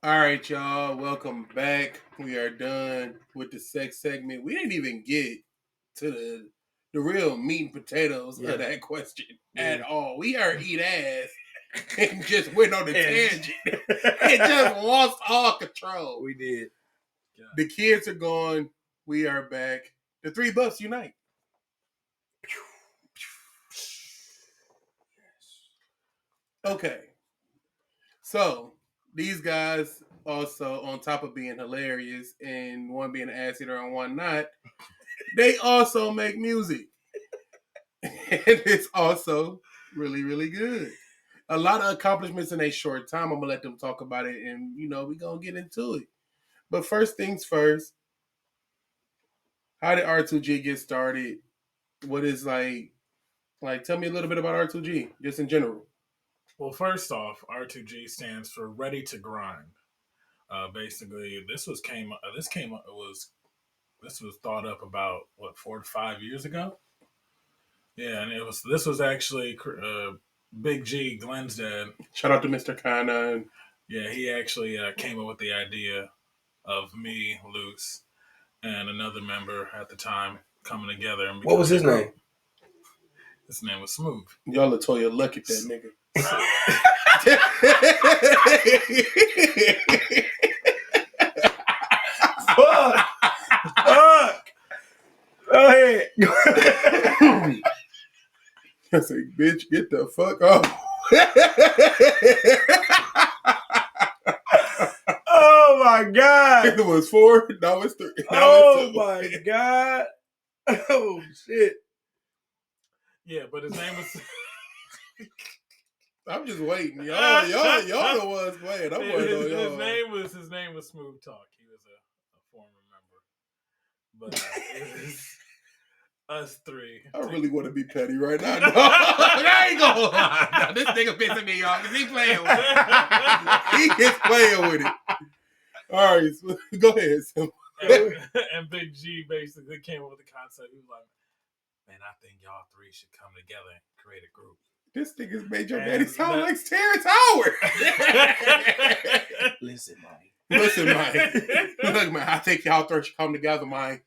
All right, y'all. Welcome back. We are done with the sex segment. We didn't even get to the real meat and potatoes of that question at all. We are eat ass and just went on a tangent. It just lost all control. We did. The kids are gone. We are back. The three buffs unite. Okay. So these guys also, on top of being hilarious and one being an ass eater and one not, they also make music. And it's also really, really good. A lot of accomplishments in a short time. I'm going to let them talk about it and, we're going to get into it. But first things first, how did R2G get started? What is tell me a little bit about R2G, just in general. Well, first off, R2G stands for Ready to Grind. Basically, this was thought up about 4 to 5 years ago. Yeah, and this was actually Big G, Glenn's dad. Shout out to Mr. Kana. Yeah, he actually came up with the idea of me, Luce, and another member at the time coming together. And what was his name? His name was Smooth. Y'all Latoya, look at that nigga. Fuck. Go ahead. I say, bitch, get the fuck off. Oh my God. It was 4, now it's 3. Oh my God. Oh shit. Yeah, but his name was... I'm just waiting. Y'all the ones playing. I'm waiting on y'all. His name was Smooth Talk. He was a former member. But it was us three. I really want to be petty right now. No, I ain't gonna lie. No, this nigga pissing me off because he playing with it. He is playing with it. All right, so go ahead, Sim. And Big G basically came up with the concept. He was like, man, I think y'all three should come together and create a group. This nigga's made your daddy sound like Terrence Howard. Listen, Mike. Look, man, I think y'all three should come together, man.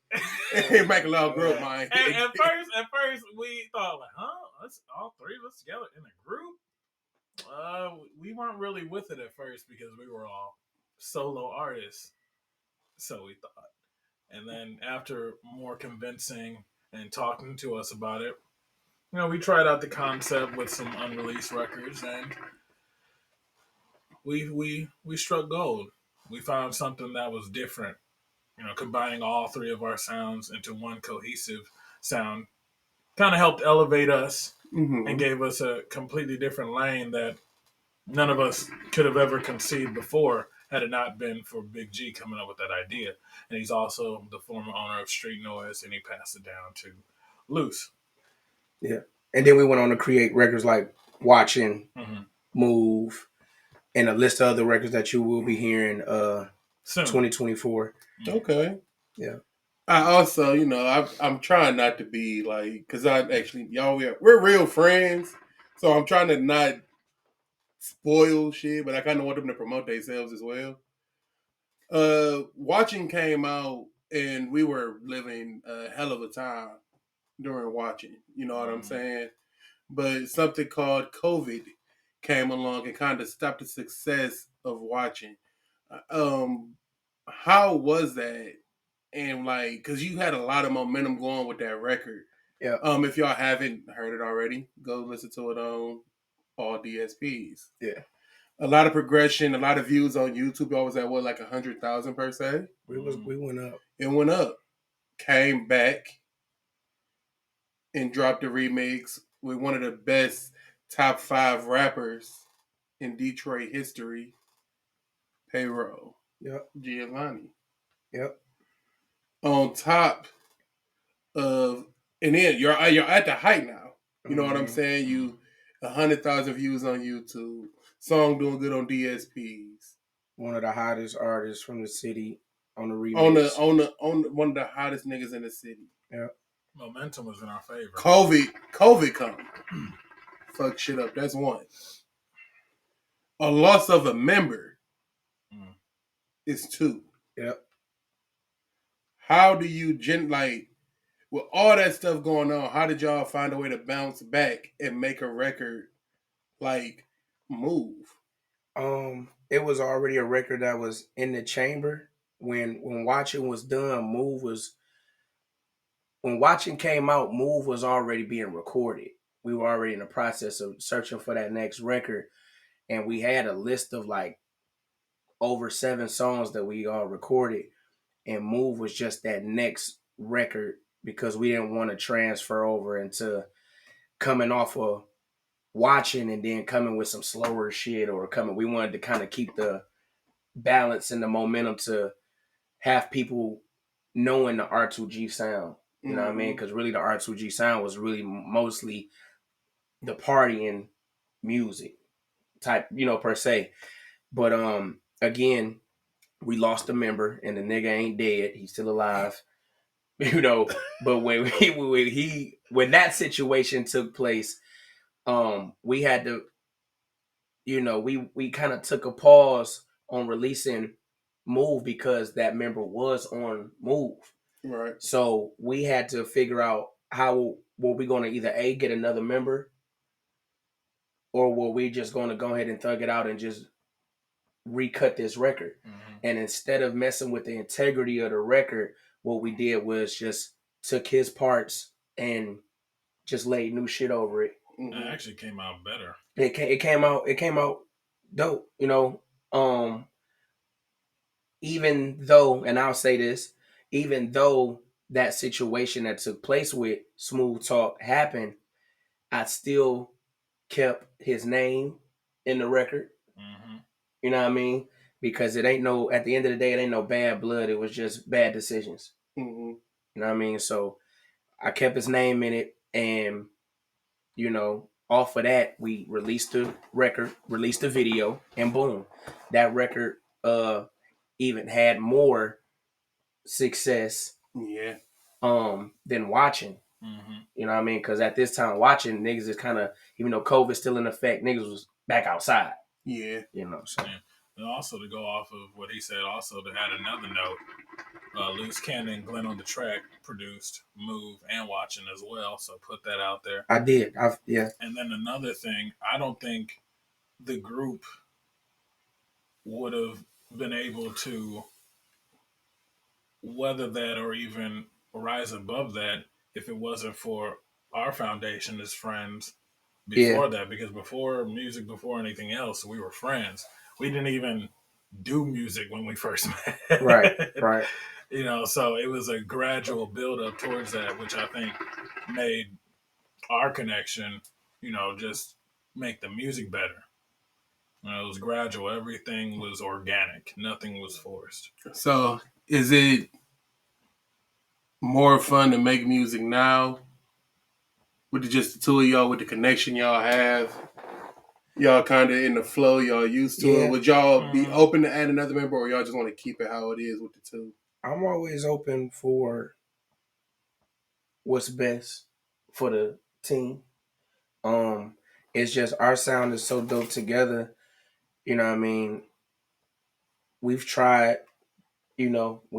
And make a little group, man. And at first, we thought, like, let's all three of us together in a group? We weren't really with it at first because we were all solo artists. So we thought. And then after more convincing and talking to us about it, we tried out the concept with some unreleased records, and we struck gold. We found something that was different. Combining all three of our sounds into one cohesive sound kind of helped elevate us and gave us a completely different lane that none of us could have ever conceived before had it not been for Big G coming up with that idea. And he's also the former owner of Street Noise, and he passed it down to Luce. Yeah. And then we went on to create records like Watching, Move, and a list of other records that you will be hearing 2024. Okay. Yeah. I also, I'm trying not to be like, because we're real friends, so I'm trying to not spoil shit, but I kind of want them to promote themselves as well. Watching came out, and we were living a hell of a time during Watching. You know what I'm saying? But something called COVID came along and kind of stopped the success of Watching. How was that? And because you had a lot of momentum going with that record. Yeah. If y'all haven't heard it already, go listen to it on all DSPs. Yeah. A lot of progression, a lot of views on YouTube. I was at 100,000 per se. We went up. It went up. Came back and dropped a remix with one of the best top 5 rappers in Detroit history, Payroll. Yep. Giovanni. Yep. On top of, and then you're at the height now. You know what I'm saying? You 100,000 views on YouTube. Song doing good on DSPs. One of the hottest artists from the city on the remix. On one of the hottest niggas in the city. Yeah. Momentum was in our favor. COVID come. Fuck shit up. That's one. A loss of a member is 2. Yep. How do you with all that stuff going on? How did y'all find a way to bounce back and make a record move? It was already a record that was in the chamber when watching was done. When watching came out, Move was already being recorded. We were already in the process of searching for that next record, and we had a list of like over 7 songs that we all recorded, and Move was just that next record because we didn't want to transfer over into coming off of watching and then coming with some slower shit or coming. We wanted to kind of keep the balance and the momentum to have people knowing the R2G sound. You know what I mean? Because really the R2G sound was really mostly the partying music type, per se. But again, we lost a member and the nigga ain't dead. He's still alive. But when that situation took place, we had to, we kind of took a pause on releasing Move because that member was on Move. Right. So we had to figure out how were we going to either get another member, or were we just going to go ahead and thug it out and just recut this record? And instead of messing with the integrity of the record, what we did was just took his parts and just laid new shit over it. It actually came out better. It came out dope. Even though, and I'll say this, even though that situation that took place with Smooth Talk happened, I still kept his name in the record. You know what I mean? Because it ain't at the end of the day, it ain't no bad blood. It was just bad decisions. You know what I mean? So I kept his name in it, and off of that, we released the record, released the video, and boom, that record even had more success than watching. You know what I mean? Because at this time, watching, niggas is kind of, even though COVID's still in effect, niggas was back outside. Yeah. So. Yeah. And also to go off of what he said, also to add another note, Loose Cannon and Glenn on the Track produced Move and Watching as well. So put that out there. I did. Yeah. And then another thing, I don't think the group would have been able to weather that or even rise above that if it wasn't for our foundation as friends before that. Because before music, before anything else, we were friends. We didn't even do music when we first met. Right. So it was a gradual build up towards that, which I think made our connection, just make the music better. It was gradual. Everything was organic. Nothing was forced. So is it more fun to make music now with just the two of y'all, with the connection y'all have? Y'all kind of in the flow, y'all used to it. Would y'all be open to add another member, or y'all just want to keep it how it is with the two? I'm always open for what's best for the team. It's just our sound is so dope together. You know what I mean? We've tried, we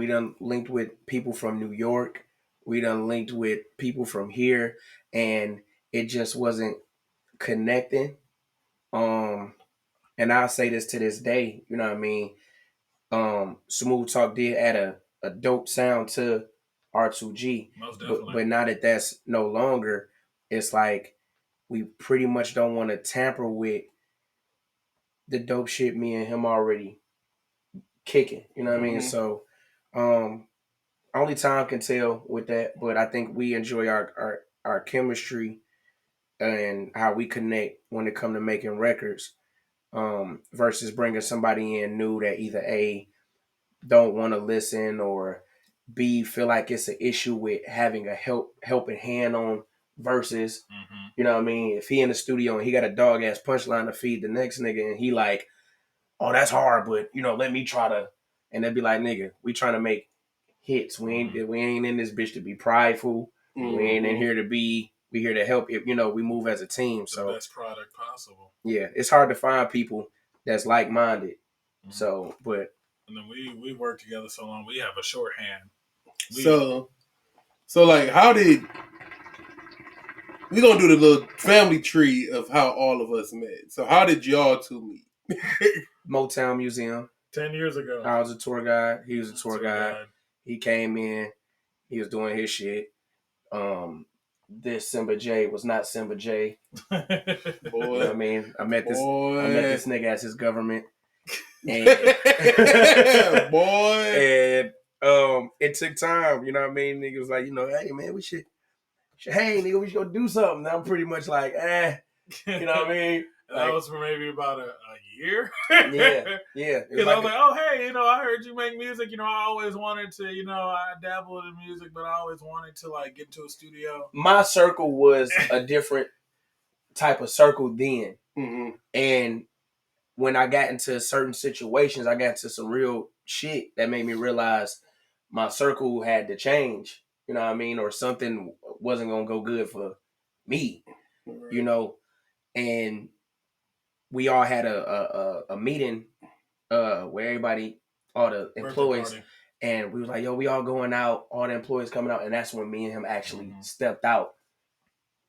done linked with people from New York. We done linked with people from here, and it just wasn't connecting. And I'll say this to this day, you know what I mean? Smooth Talk did add a dope sound to R2G. Most definitely. But now that that's no longer, it's like we pretty much don't want to tamper with the dope shit me and him already kicking. You know what I mean? So only time can tell with that, but I think we enjoy our chemistry and how we connect when it comes to making records, versus bringing somebody in new that either A, don't want to listen, or B, feel like it's an issue with having a helping hand on verses. You know what I mean? If he in the studio and he got a dog ass punchline to feed the next nigga, and he like, oh, that's hard, but let me try to, and they'd be like, nigga, we trying to make hits. We ain't in this bitch to be prideful. We ain't in here to be. We here to help. We move as a team. So the best product possible. Yeah, it's hard to find people that's like minded. So, but And then we worked together so long. We have a shorthand. So like, how did we gonna do the little family tree of how all of us met? So how did y'all two meet? Motown Museum. 10 years ago. I was a tour guide. He was a tour guide. He came in. He was doing his shit. This Simba J was not Simba J. Boy, you know what I mean? I met this nigga as his government. And boy. And it took time, you know what I mean? Nigga was like, you know, hey man, we should hey nigga, we should go do something. And I'm pretty much like, you know what I mean? Like, that was for maybe about a year. yeah. Because I was like, oh hey, you know, I heard you make music. You know, I always wanted to, you know, I dabbled in music, but I always wanted to like get into a studio. My circle was a different type of circle then, and when I got into certain situations, I got into some real shit that made me realize my circle had to change. You know what I mean? Or something wasn't gonna go good for me. Right. You know, and we all had a meeting where everybody, all the employees, and we was like, yo, we all going out, all the employees coming out, and that's when me and him actually stepped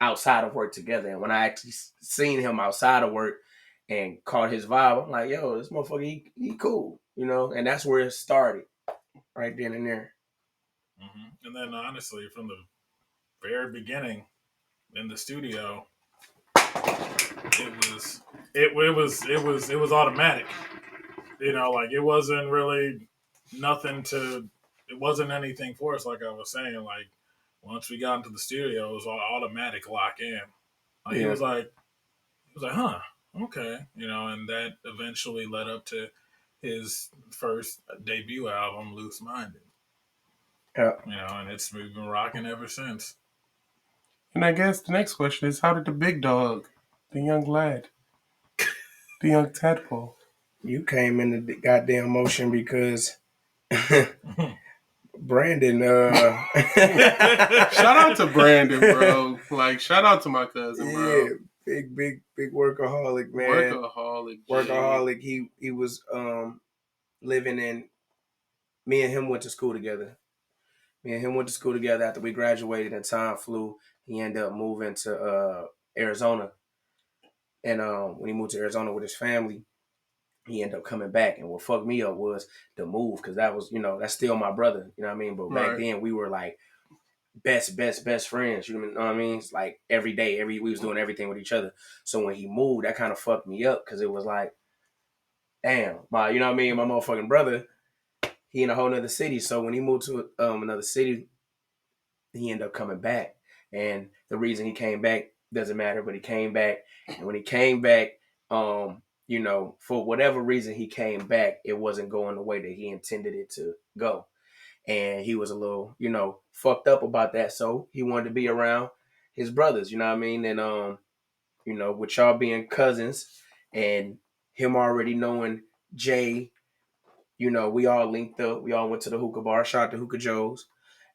outside of work together. And when I actually seen him outside of work and caught his vibe, I'm like, yo, this motherfucker, he cool, you know? And that's where it started, right then and there. Mm-hmm. And then honestly, from the very beginning in the studio, it was automatic. You know, like it wasn't really it wasn't anything for us. Like I was saying, like once we got into the studio, it was all automatic lock in. Like he was like, huh, okay, you know, and that eventually led up to his first debut album, Loose Minded. Yeah. You know, and we've been rocking ever since. And I guess the next question is, how did the big dog, the young lad, the young tadpole? You came in the goddamn motion because Brandon. Shout out to Brandon, bro. Like, shout out to my cousin, bro. Yeah, big workaholic, man. Workaholic. He was living in. Me and him went to school together. After we graduated and time flew. He ended up moving to Arizona. And when he moved to Arizona with his family, he ended up coming back. And what fucked me up was the move, because that was, you know, that's still my brother. You know what I mean? But back then we were like best friends. You know what I mean? It's like every day, we was doing everything with each other. So when he moved, that kind of fucked me up, because it was like, damn, you know what I mean? My motherfucking brother, he in a whole nother city. So when he moved to another city, he ended up coming back. And the reason he came back doesn't matter, but he came back. And when he came back, you know, for whatever reason he came back, it wasn't going the way that he intended it to go. And he was a little, you know, fucked up about that. So he wanted to be around his brothers, you know what I mean? And, you know, with y'all being cousins and him already knowing Jay, you know, we all linked up. We all went to the hookah bar. Shout out to Hookah Joe's.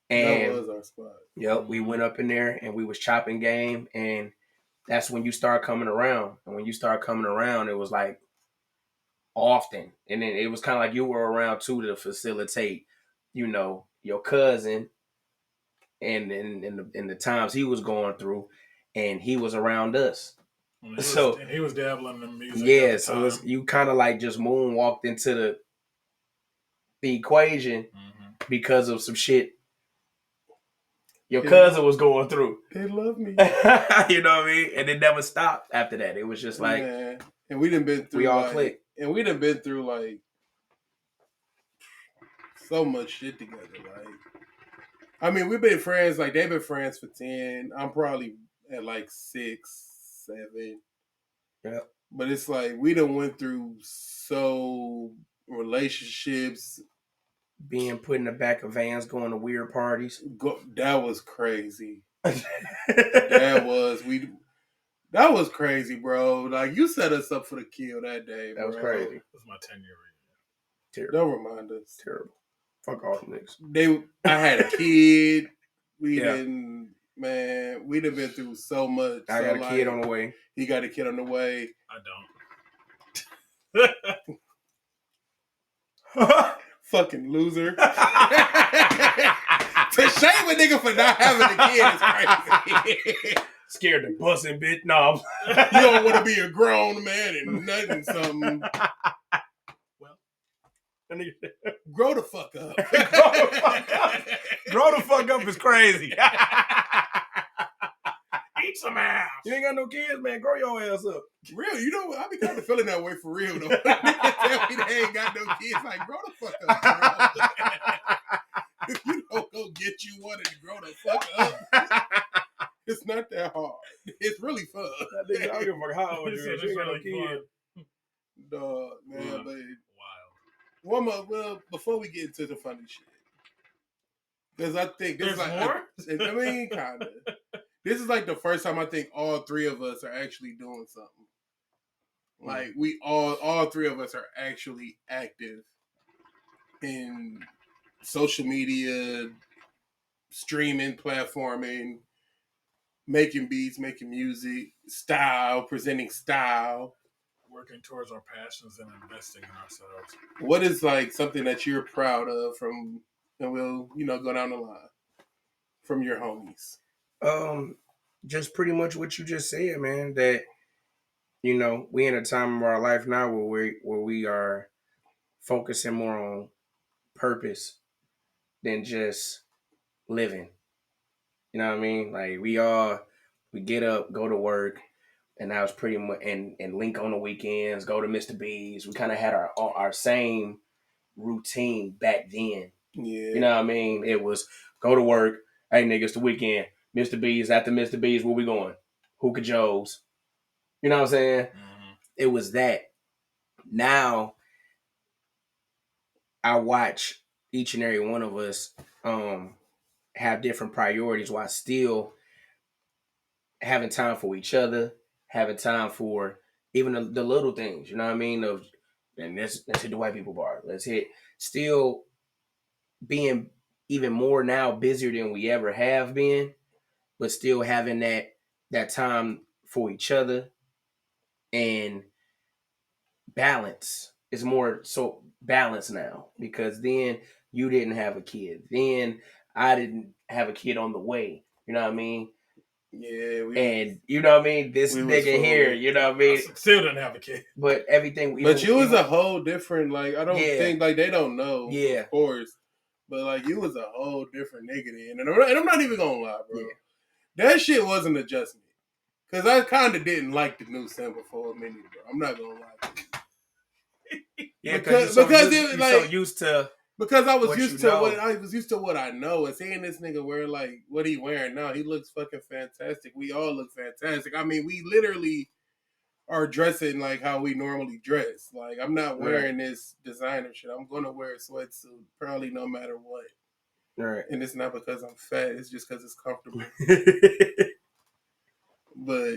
And that was our spot. Yep, we went up in there and we was chopping game, and that's when you start coming around. And when you start coming around, it was like often. And then it was kind of like you were around too to facilitate, you know, your cousin and in the times he was going through, and he was around us. He was dabbling in music. Yeah, so you kind of like just moonwalked into the equation because of some shit your cousin was going through. They love me. You know what I mean? And it never stopped after that. It was just like, man. And we done been through, we all clicked. And we done been through like so much shit together. Like, I mean, we've been friends, like they've been friends for 10. I'm probably at like 6, 7. Yeah. But it's like we done went through so relationships. Being put in the back of vans, going to weird parties. That was crazy. That was crazy, bro. Like, you set us up for the kill that day, bro. That was crazy. It was my 10-year reunion. Terrible. Don't remind us. Terrible. Fuck all the niggas. I had a kid. We done been through so much. I got a kid on the way. He got a kid on the way. I don't. Fucking loser. To shame a nigga for not having a kid is crazy. Scared to busting, bitch. No. You don't want to be a grown man and nothing something. Well, grow the fuck up. Grow the fuck up is crazy. Eat some ass. You ain't got no kids, man. Grow your ass up. Real, you know, I be kind of feeling that way for real though. Niggas tell me they ain't got no kids. Like, grow the fuck up, bro. If you don't go get you one and grow the fuck up, it's not that hard. It's really fun. That nigga, I don't give a fuck how old you is. You ain't got no kids. Dog, man, Wow. but Wild. one more. Well, before we get into the funny shit, because I think this There's is like more. I mean, kind of. This is like the first time I think all three of us are actually doing something. Like we all three of us are actually active in social media, streaming, platforming, making beats, making music, presenting style. Working towards our passions and investing in ourselves. What is like something that you're proud of from, and we'll, go down the line from your homies? Just pretty much what you just said, man. That we in a time of our life now where we are focusing more on purpose than just living. You know what I mean? Like we get up, go to work, and that was pretty much and link on the weekends, go to Mr. B's. We kind of had our same routine back then. Yeah. You know what I mean? It was go to work. Hey, nigga, it's the weekend. Mr. B's, after Mr. B's, where we going? Hookah Joe's. You know what I'm saying? Mm-hmm. It was that. Now, I watch each and every one of us have different priorities while still having time for each other, having time for even the little things. You know what I mean? And let's hit the white people bar. Let's hit still being even more now busier than we ever have been, but still having that time for each other and balance is more so balanced now because then you didn't have a kid. Then I didn't have a kid on the way. You know what I mean? Yeah. And you know what I mean? This nigga here, you know what I mean? I still didn't have a kid. But everything. But you was a whole different, like, I don't think, like, they don't know, of course. But, like, you was a whole different nigga then. And I'm not even gonna lie, bro. Yeah. That shit was an adjustment. Because I kind of didn't like the new sample for a minute, bro. I'm not gonna lie. Yeah, because you're it, like, so used to. Because I was used to what I know, and seeing this nigga wear like what he wearing now, he looks fucking fantastic. We all look fantastic. I mean, we literally are dressing like how we normally dress. Like I'm not wearing this designer shit. I'm gonna wear a sweatsuit probably no matter what. Right. And it's not because I'm fat. It's just because it's comfortable. But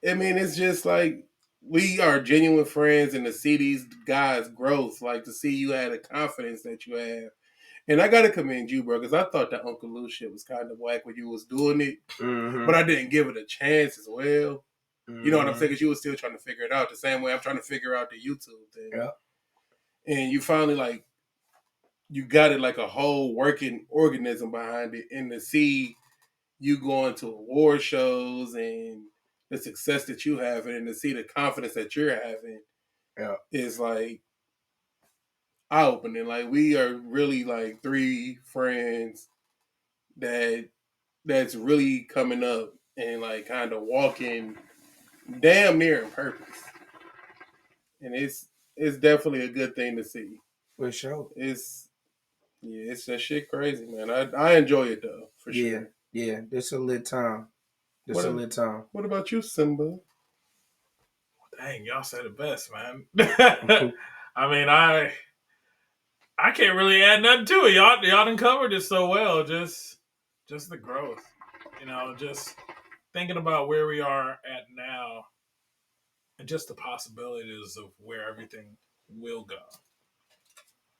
I mean, it's just like we are genuine friends, and to see these guys' growth, like to see you had the confidence that you have. And I gotta commend you, bro, because I thought that Uncle Lou shit was kind of whack when you was doing it, but I didn't give it a chance as well. You know what I'm saying? Because you was still trying to figure it out the same way I'm trying to figure out the YouTube thing. Yeah. And you finally you got it like a whole working organism behind it, and to see you going to award shows and the success that you have, and to see the confidence that you're having, is like eye-opening. Like we are really like three friends that's really coming up and like kind of walking damn near in purpose, and it's definitely a good thing to see. For sure. It's that shit crazy, man. I enjoy it though, for sure. Yeah, this a lit time. What about you, Simba? Dang, y'all said it best, man. I mean, I can't really add nothing to it. Y'all done covered it so well. Just the growth. Just thinking about where we are at now and just the possibilities of where everything will go.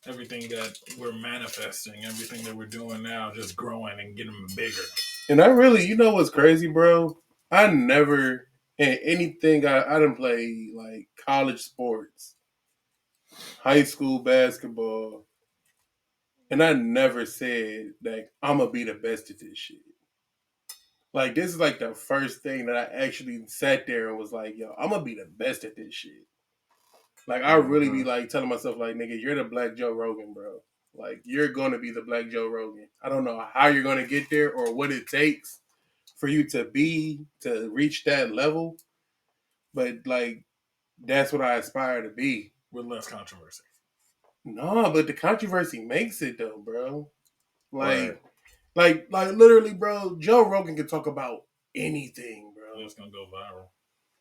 Everything that we're manifesting, everything that we're doing now, just growing and getting bigger. And I really, you know what's crazy, bro? I never, in anything, I didn't play like college sports, high school basketball, And I never said that I'm gonna be the best at this shit. Like this is like the first thing that I actually sat there and was like, yo, I'm gonna be the best at this shit. Like I really be like telling myself, like, nigga, you're the Black Joe Rogan, bro. Like you're gonna be the Black Joe Rogan. I don't know how you're gonna get there or what it takes for you to reach that level, but like that's what I aspire to be. With less controversy. No, but the controversy makes it though, bro. Right. Like literally, bro. Joe Rogan can talk about anything, bro. It's gonna go viral.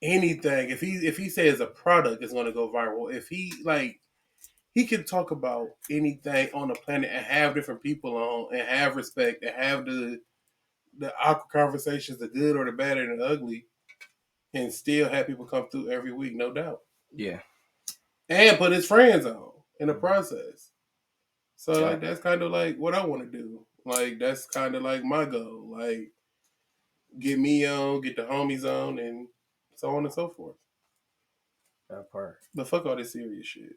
Anything. If he says a product is gonna go viral. If he can talk about anything on the planet and have different people on and have respect and have the awkward conversations, the good or the bad and the ugly, and still have people come through every week, no doubt. Yeah. And put his friends on in the process. So like that's kind of like what I want to do. Like that's kind of like my goal. Like get me on, get the homies on, and so on and so forth. That part. But fuck all this serious shit.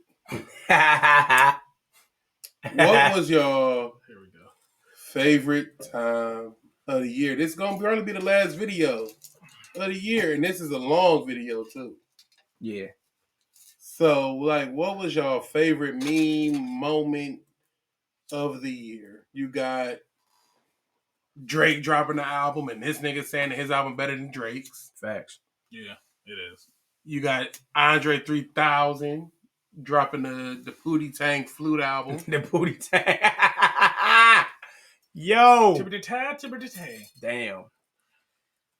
What What was your Here we go. favorite time of the year? This is gonna probably be the last video of the year, and this is a long video too. Yeah. So, like, what was your favorite meme moment of the year? You got Drake dropping the album, and this nigga saying that his album better than Drake's. Facts. Yeah, it is. You got Andre 3000 dropping the Pootie Tang flute album. The booty tang. Yo. Tibbity-tay. Damn.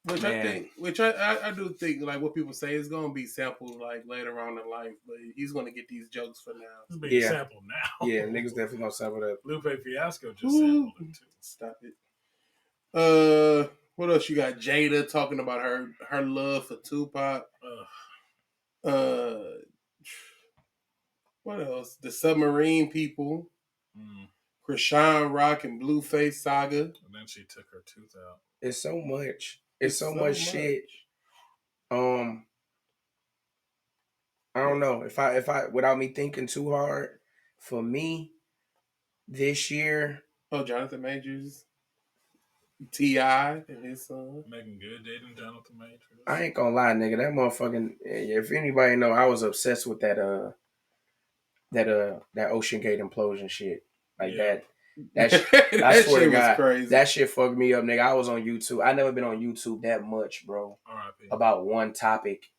Which Man. I do think like what people say is gonna be sampled like later on in life, but he's gonna get these jokes for now. It's being Yeah. sampled now. Yeah, niggas definitely gonna sample that. Lupe Fiasco just sampled it too. Stop it. What else you got? Jada talking about her love for Tupac. What else? The Submarine People. Krishan Rock and Blueface saga. And then she took her tooth out. It's so much. It's so much shit. I don't know. If I without me thinking too hard, for me, this year. Oh, Jonathan Majors. T.I. and his son. Making good dating Jonathan Majors. I ain't gonna lie, nigga. That motherfucking. If anybody know, I was obsessed with that Ocean Gate implosion shit. Like that. That shit, I swear to God, crazy. That shit fucked me up, nigga. I was on YouTube. I never been on YouTube that much, bro. R.I.P. About one topic.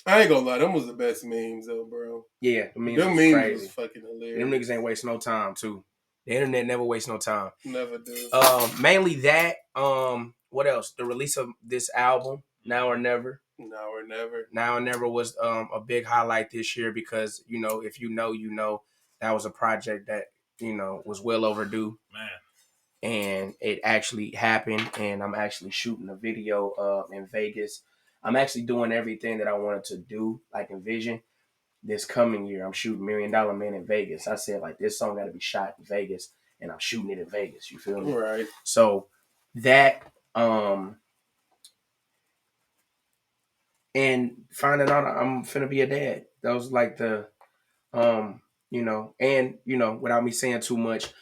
I ain't gonna lie, them was the best memes though, bro. Yeah, the memes them was memes crazy. Was fucking hilarious. Them niggas ain't waste no time too. The internet never wastes no time. Never do. Mainly that. What else? The release of this album, Now or Never. Now or Never. Now or Never was a big highlight this year because if you know that was a project that was well overdue. Man. And it actually happened, and I'm actually shooting a video in Vegas. I'm actually doing everything that I wanted to do, like Envision. This coming year, I'm shooting $1 Million Man in Vegas. I said, like, this song got to be shot in Vegas, and I'm shooting it in Vegas. You feel me? Right. So that, and finding out I'm finna be a dad. That was like the, without me saying too much,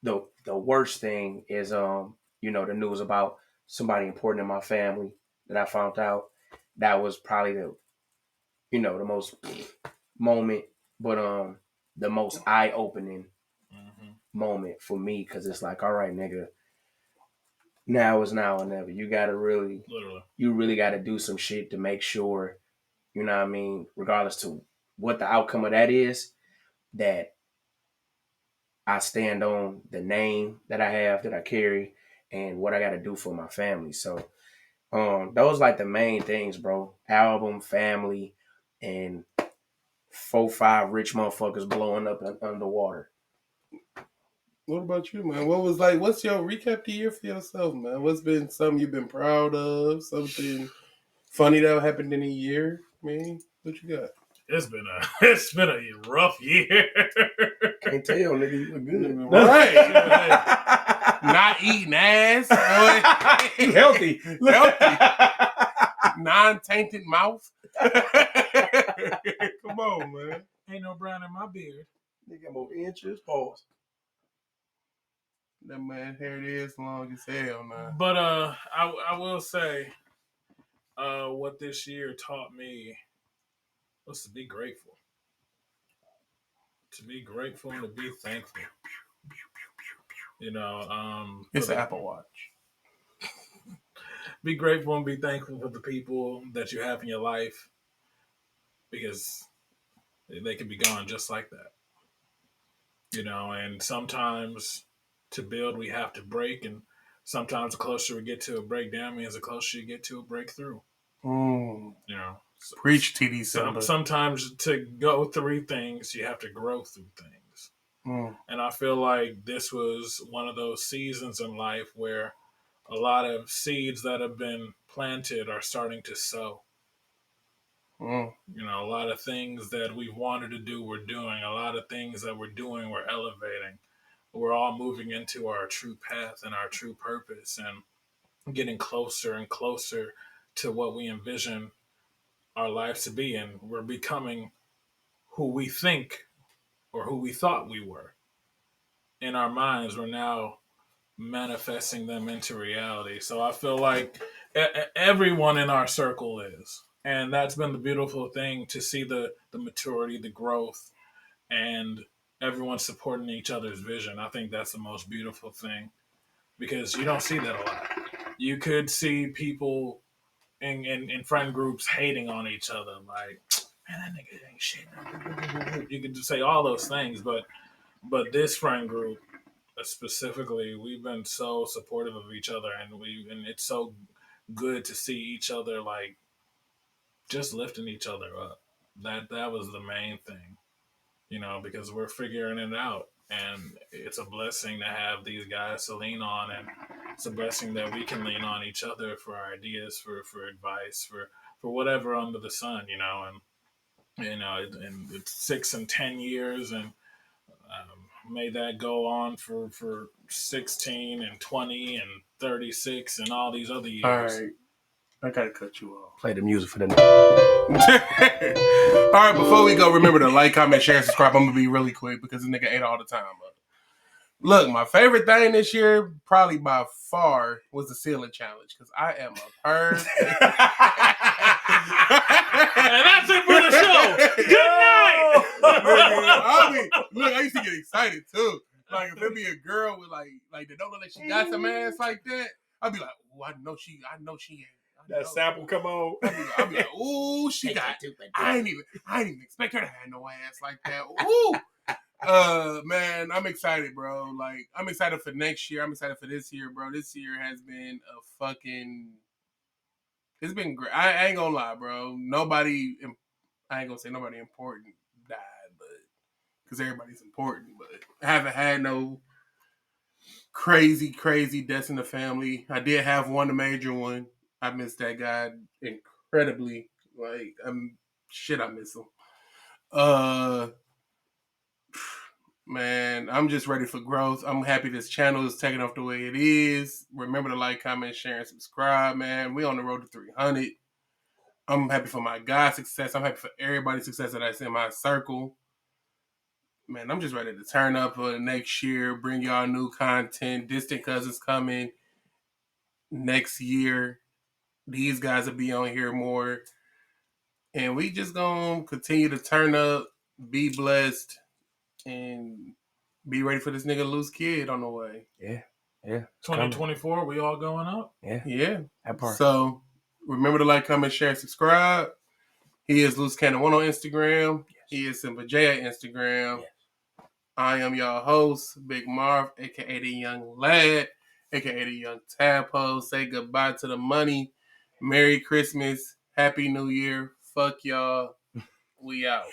the worst thing is, the news about somebody important in my family that I found out. That was probably the most moment, but the most eye-opening moment for me, because it's like, all right, nigga, now is now or never. You gotta really gotta do some shit to make sure, you know what I mean, regardless to what the outcome of that is, that I stand on the name that I have, that I carry, and what I got to do for my family. So, those like the main things, bro. Album, family, and 4-5 rich motherfuckers blowing up underwater. What about you, man? What's your recap the year for yourself, man? What's been something you've been proud of? Something funny that happened in a year, man? What you got? It's been a rough year. Can't tell, nigga. You look good. Right. Not eating ass. Healthy. Non-tainted mouth. Come on, man. Ain't no brown in my beard. Nigga, more inches. Pause. That man hair is long as hell, man. But I will say, what this year taught me was to be grateful. To be grateful and to be thankful. You know, It's an Apple Watch. Be grateful and be thankful for the people that you have in your life, because they can be gone just like that. You know, and sometimes to build we have to break, and sometimes the closer we get to a breakdown means the closer you get to a breakthrough. You know, Preach, TD Simba. Sometimes to go through things you have to grow through things. And I feel like this was one of those seasons in life where a lot of seeds that have been planted are starting to sow. You know, a lot of things that we wanted to do, we're doing. A lot of things that we're doing, we're elevating. We're all moving into our true path and our true purpose and getting closer and closer to what we envision our lives to be. And we're becoming who we think or who we thought we were. In our minds, we're now manifesting them into reality. So I feel like everyone in our circle is. And that's been the beautiful thing, to see the maturity, the growth, and everyone supporting each other's vision. I think that's the most beautiful thing, because you don't see that a lot. You could see people in friend groups hating on each other, like, man, that nigga ain't shit. You could just say all those things, but this friend group specifically, we've been so supportive of each other, and it's so good to see each other, like, just lifting each other up. That was the main thing, you know, because we're figuring it out, and it's a blessing to have these guys to lean on, and it's a blessing that we can lean on each other for ideas, for advice, for whatever under the sun, you know. And you know, and it's 6 and 10 years, and may that go on for 16 and 20 and 36 and all these other years. All right. I gotta cut you off. Play the music for the All right, before we go, remember to like, comment, share, and subscribe. I'm gonna be really quick because this nigga ate all the time. Look, my favorite thing this year, probably by far, was the ceiling challenge, because I am a perv. And that's it for the show. Good night. Look, I used to get excited too. Like, if it be a girl with like that don't look like she got some ass like that, I'd be like, oh, I know she ain't. That sample come on. I'd be like, ooh, she got. I ain't even expect her to have no ass like that. Ooh. Man, I'm excited, bro. Like, I'm excited for next year. I'm excited for this year, bro. This year has been a fucking. It's been great. I ain't gonna lie, bro. I ain't gonna say nobody important died, but because everybody's important, but I haven't had no crazy deaths in the family. I did have one major one. I miss that guy incredibly. Like, I miss him. Man, I'm just ready for growth. I'm happy this channel is taking off the way it is. Remember to like, comment, share, and subscribe, man. We on the road to 300. I'm happy for my God's success. I'm happy for everybody's success that I see in my circle. Man, I'm just ready to turn up for the next year, bring y'all new content. Distant Cousins coming next year. These guys will be on here more. And we just gonna continue to turn up, be blessed, and be ready for this nigga Loose Kid on the way. Yeah. 2024, we all going up? Yeah. That part. So remember to like, comment, share, and subscribe. He is Loose Cannon 1 on Instagram. Yes. He is Simba J at Instagram. Yes. I am y'all host, Big Marv, aka the Young Lad, aka the Young Tadpole. Say goodbye to the money. Merry Christmas. Happy New Year. Fuck y'all. We out.